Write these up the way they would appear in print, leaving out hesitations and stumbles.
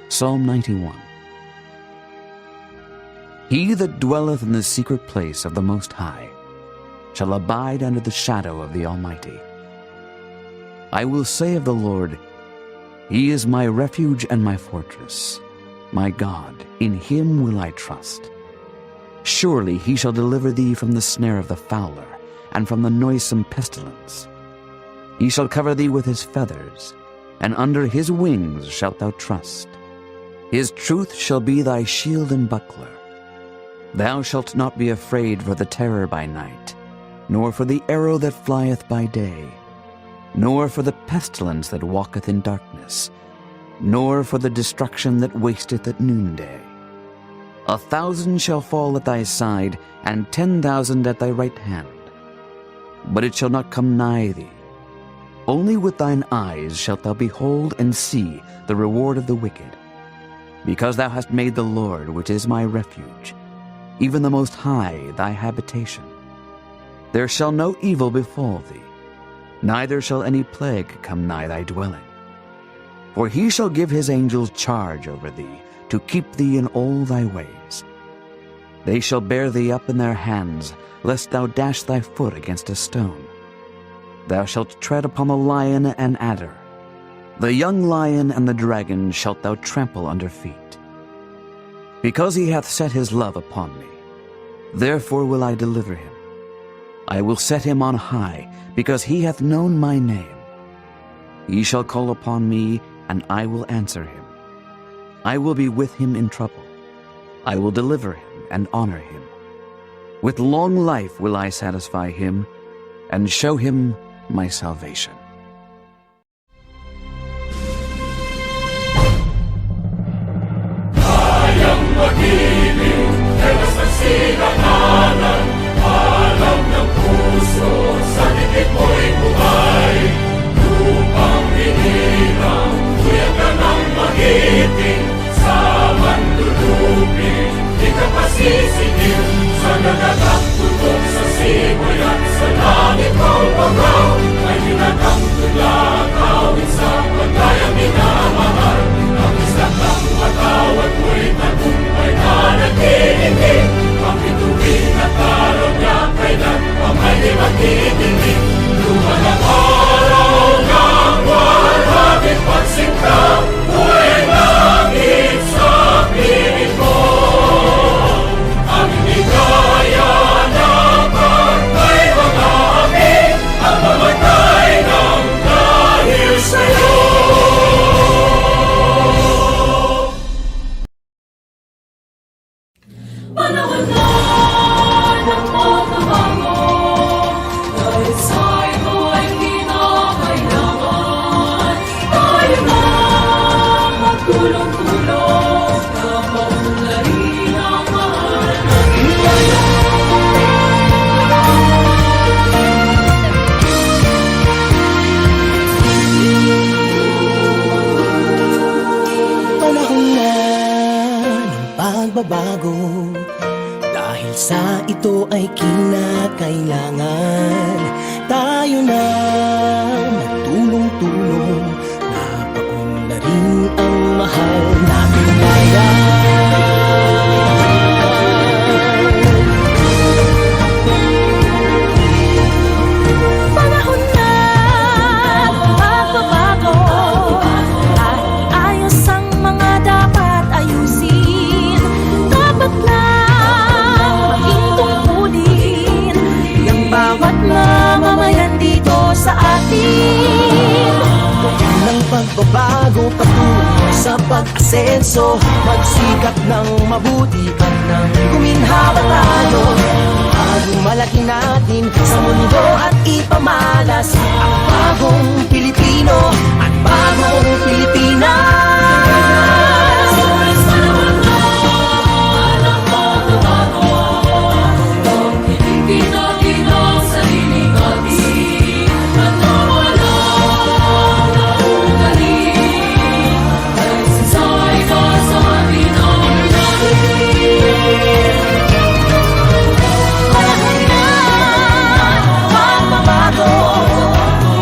Psalm 91. He that dwelleth in the secret place of the Most High shall abide under the shadow of the Almighty. I will say of the Lord, He is my refuge and my fortress. My God, in Him will I trust. Surely He shall deliver thee from the snare of the fowler, and from the noisome pestilence. He shall cover thee with His feathers, and under His wings shalt thou trust. His truth shall be thy shield and buckler. Thou shalt not be afraid for the terror by night, nor for the arrow that flieth by day, nor for the pestilence that walketh in darkness, nor for the destruction that wasteth at noonday. 1,000 shall fall at thy side, and 10,000 at thy right hand, but it shall not come nigh thee. Only with thine eyes shalt thou behold and see the reward of the wicked. Because thou hast made the Lord, which is my refuge, even the Most High, thy habitation. There shall no evil befall thee, neither shall any plague come nigh thy dwelling. For He shall give His angels charge over thee, to keep thee in all thy ways. They shall bear thee up in their hands, lest thou dash thy foot against a stone. Thou shalt tread upon the lion and adder. The young lion and the dragon shalt thou trample under feet. Because He hath set His love upon me, therefore will I deliver Him. I will set Him on high, because He hath known my name. He shall call upon me, and I will answer him. I will be with him in trouble. I will deliver him and honor him. With long life will I satisfy him, and show him my salvation. Mag-ibig, telas ng sinakanan, alam ng puso, sa dikit mo'y buhay. Lupang hinirang, kuya ka ng magiting, sa manlulupin, di ka pasisigil, sa nagagang tutok sa simoy at sa langit mong pangaw, ay hinatang tulad, awit sa paglayang minamahal, ang isang ng matawad mo'y tagumpay na naghihingi, ang bituin at araw niya kailan pa may di magdidinig. Luman ang araw ng walhagit pagsinta, buhay langit sa piling mo. Ang inigaya ng pagkay mga amin, ang mamatay ng dahil sa'yo. Panahon na ng pagbabago, dahil sa ito ay kinakailangan. Tayo na magtulong-tulong, na maunlarin ang mahal ng himala. Panahon na ng pagbabago, dahil sa ito ay kinakailangan. Tayo na magtulong-tulong, na paunlarin ang mahal nating bayan. Panahon na magbabago, dahil ayos ang mga dapat ayusin. Dapat lang maging tungkulin ng bawat mamamayan dito sa atin. Ng pagbabago patungo sa pag-asenso, magsikap ng mabuti at nang guminhawa tayo. Malaki natin sa mundo at ipamalas ang bagong Pilipino at bagong Pilipinas. Panahon na ng pagbabago, ang hinihintay natin ang sarili natin, at nawalan ng ugali, dahil sa'y kasabi ng natin. Panahon na magbabago,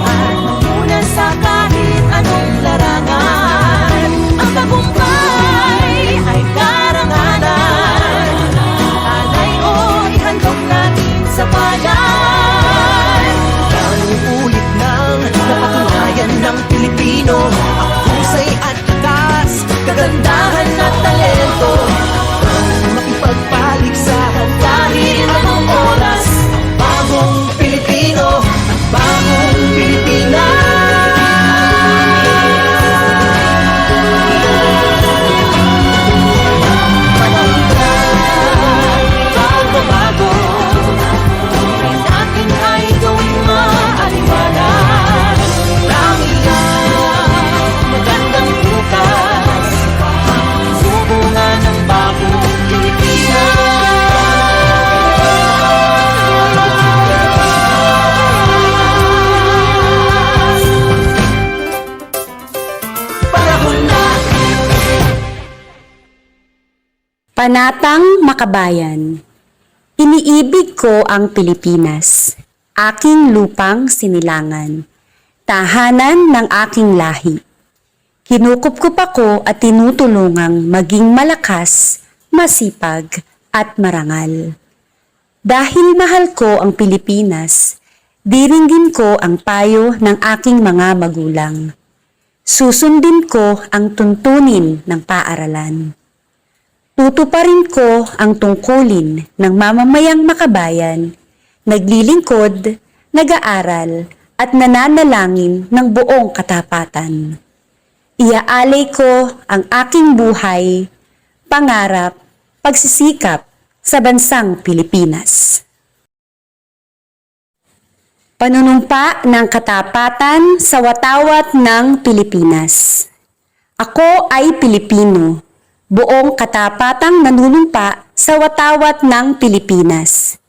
at muna sa kanan Panatang Makabayan. Iniibig ko ang Pilipinas, aking lupang sinilangan, tahanan ng aking lahi. Kinukupkup ako at tinutulungang maging malakas, masipag at marangal. Dahil mahal ko ang Pilipinas, diringgin ko ang payo ng aking mga magulang. Susundin ko ang tuntunin ng paaralan. Tutuparin ko ang tungkulin ng mamamayang makabayan, naglilingkod, nag-aaral at nananalangin ng buong katapatan. Iaalay ko ang aking buhay, pangarap, pagsisikap sa bansang Pilipinas. Panunumpa ng katapatan sa watawat ng Pilipinas. Ako ay Pilipino, buong katapatang nanunumpa sa watawat ng Pilipinas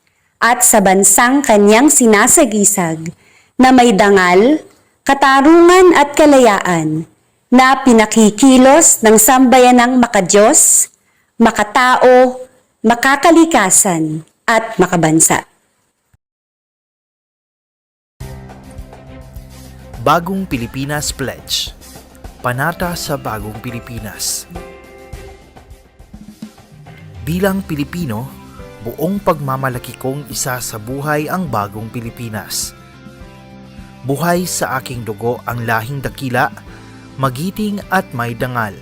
at sa bansang kanyang sinasagisag na may dangal, katarungan at kalayaan na pinakikilos ng sambayanang makadiyos, makatao, makakalikasan at makabansa. Bagong Pilipinas Pledge. Panata sa Bagong Pilipinas. Bilang Pilipino, buong pagmamalaki kong isa sa buhay ang bagong Pilipinas. Buhay sa aking dugo ang lahing dakila, magiting at may dangal.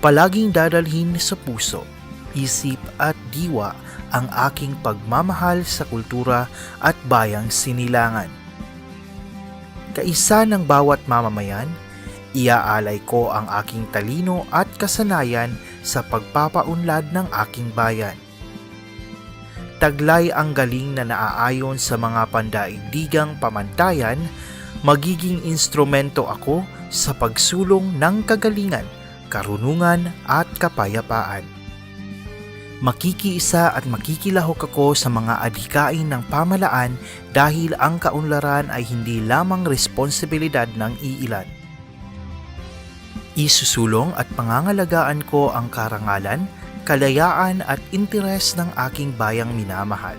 Palaging dadalhin sa puso, isip at diwa ang aking pagmamahal sa kultura at bayang sinilangan. Kaisa ng bawat mamamayan, iaalay ko ang aking talino at kasanayan sa pagpapaunlad ng aking bayan. Taglay ang galing na naaayon sa mga pandaigdigang pamantayan, magiging instrumento ako sa pagsulong ng kagalingan, karunungan at kapayapaan. Makikiisa at makikilahok ako sa mga adhikain ng pamalaan dahil ang kaunlaran ay hindi lamang responsibilidad ng iilan. Isusulong at pangangalagaan ko ang karangalan, kalayaan at interes ng aking bayang minamahal.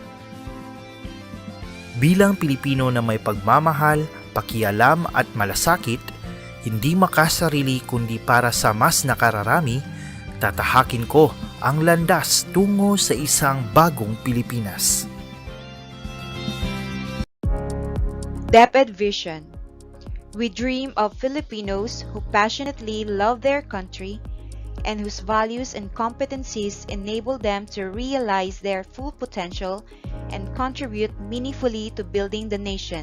Bilang Pilipino na may pagmamahal, pakialam at malasakit, hindi makasarili kundi para sa mas nakararami, tatahakin ko ang landas tungo sa isang bagong Pilipinas. DepEd Vision. We dream of Filipinos who passionately love their country and whose values and competencies enable them to realize their full potential and contribute meaningfully to building the nation.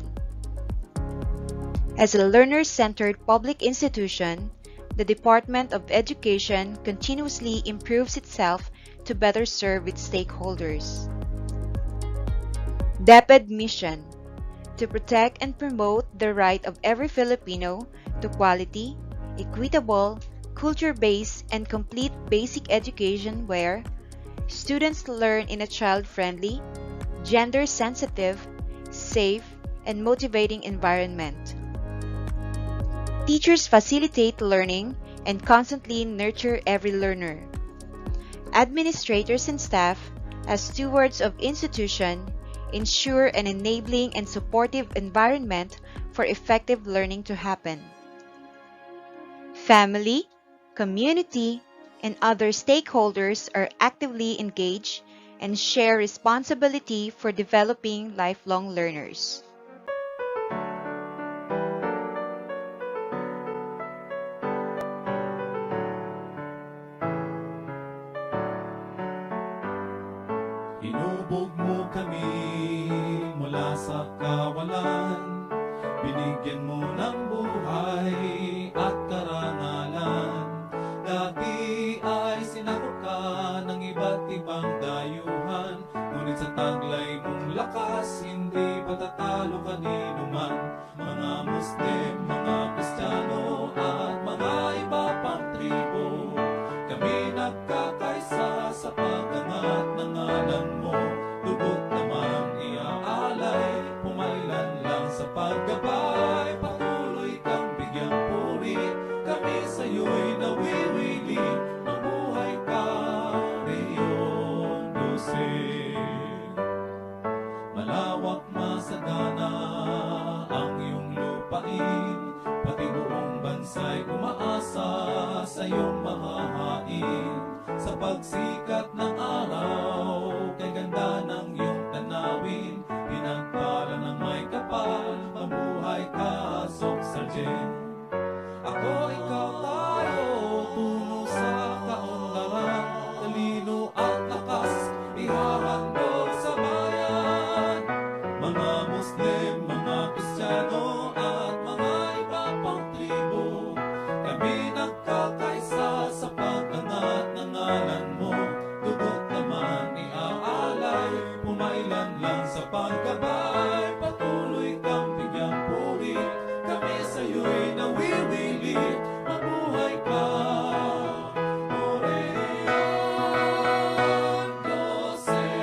As a learner-centered public institution, the Department of Education continuously improves itself to better serve its stakeholders. DepEd Mission: to protect and promote the right of every Filipino to quality, equitable, culture-based, and complete basic education where students learn in a child-friendly, gender-sensitive, safe, and motivating environment. Teachers facilitate learning and constantly nurture every learner. Administrators and staff, as stewards of institution, ensure an enabling and supportive environment for effective learning to happen. Family, community, and other stakeholders are actively engaged and share responsibility for developing lifelong learners. Hinubog mo kami mula sa kawalan, binigyan mo ng buhay at karangalan. Dati ay sinakop ka ng iba't ibang dayuhan, ngunit sa taglay mong lakas, hindi patatalo kanino man. Mga Muslim, mga Kristiyano at mga iba pang tribo, kami nagkakaisa sa pag-angat ng ngalan mo. Lubot namang iaalay, pumailan lang sa paggabay. Patuloy kang bigyang puri, kami sa'yo'y nawiwili. Mabuhay ka, sa iyong mahahain. Sa pagsikat ng araw, kay ganda ng iyong tanawin, pinagpala ng may kapal, mabuhay ka, Sok Sargent. Ako, ikaw, tayo, tungo sa kaunlaran, talino at lakas, ihahandog sa bayan. Mga Muslim, mga Kristiyano, at mga iba pang tribo, kami nagkakaisa sa pag-angat ng ngalan mo. Dugot naman iaalay, pumailan lang sa paggabay, patuloy kang bigyang puri, kami sa'yo'y nawiwili, mabuhay ka. Orelian Joseph.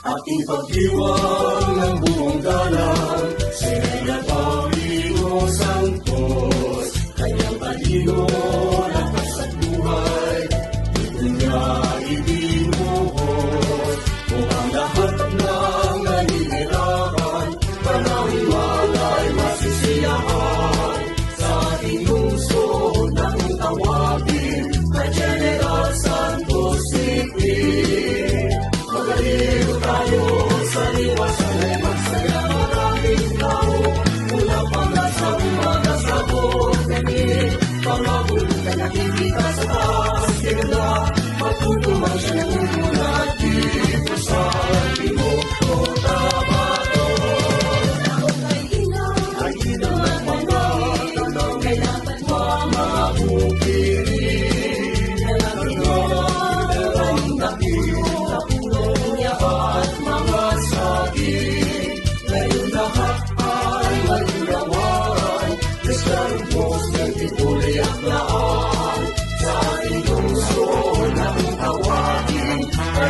Ating pagdiwang ng buong dalang, Sirena Paulino Santos, kanyang talino, lakas at buhay, dito niya ibinuhos. Kung ang lahat ng naninilahan, panawin walay masisiyahan, sa ating lungsod ng tawagin, kay General Santos City. Magaliw tayo sa liwasan ay magsaya, maraming tao mula pala sa umaga sa Botany. Pangabulutan nakikita sa taas, kaya matutulang siya ng umulat dito sa Timog Cotabato. Ay inaw at mga tanong, kay dapat mga bukirin. Ang dakila at mga saging, ngayon lahat ay malulawan. Deskarugos ng tituloy at laan, sa ating lungsod ng tawagin,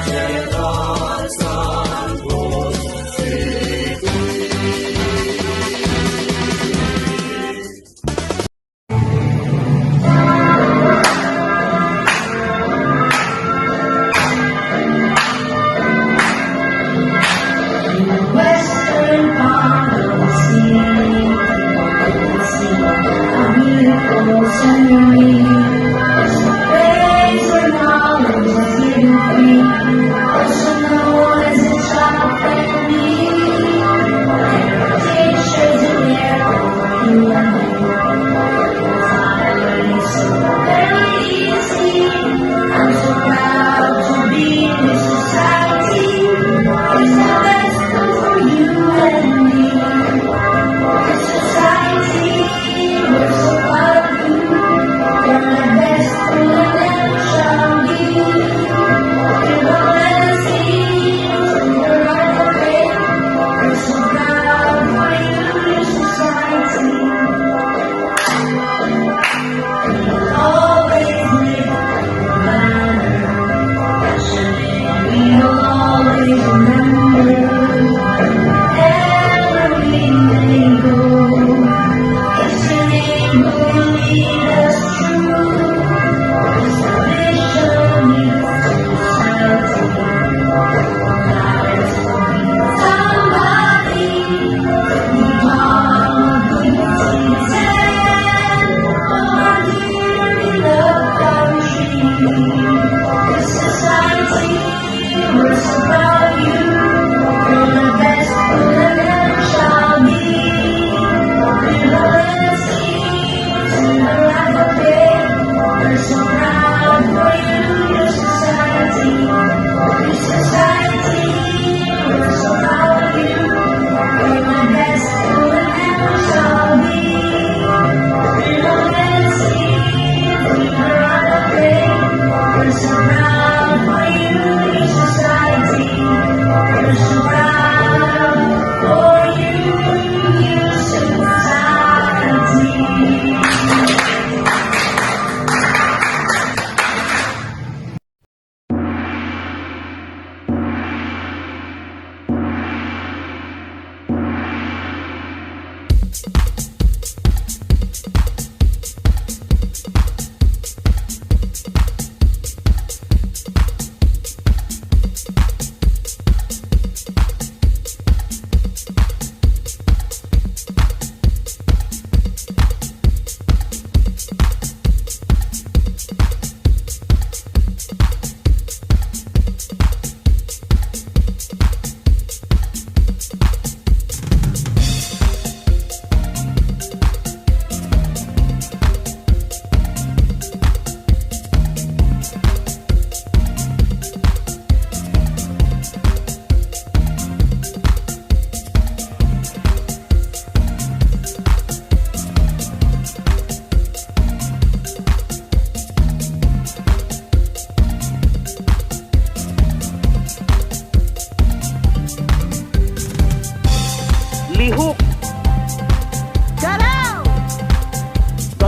General Santos City. Western part of the sea, a beautiful scenery. There's a place where knowledge is hidden free. Personal as a child friendly. Pictures in there for you and me. It's so very easy. I'm so proud to be in this society. It's the best for you and me. This society, we're so proud of you. Your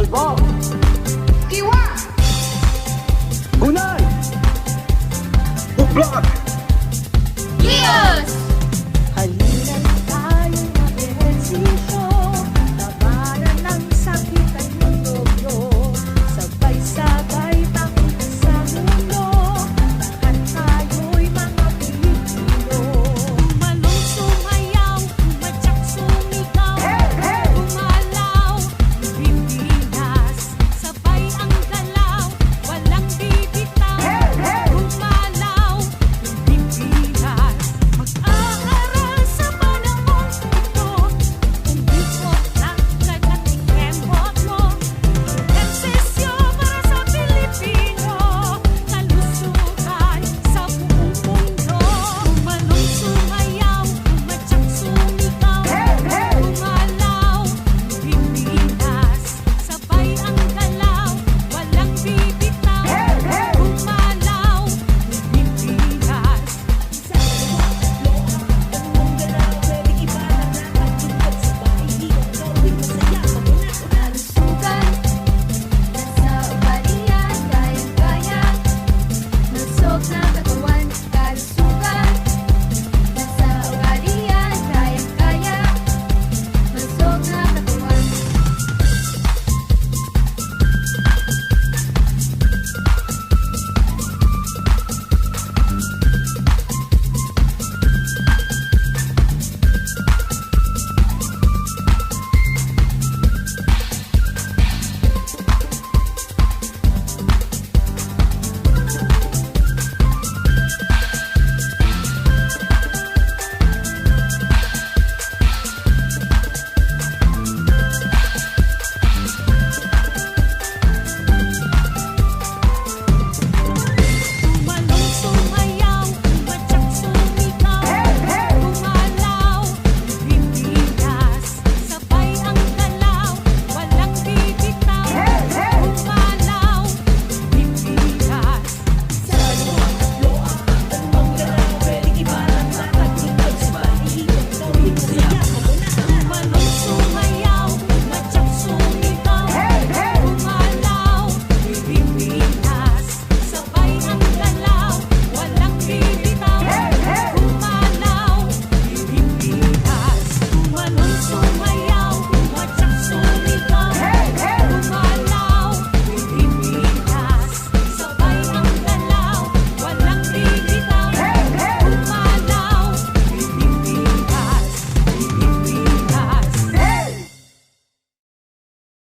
Albog! Kiwa! Gunay! Bublak!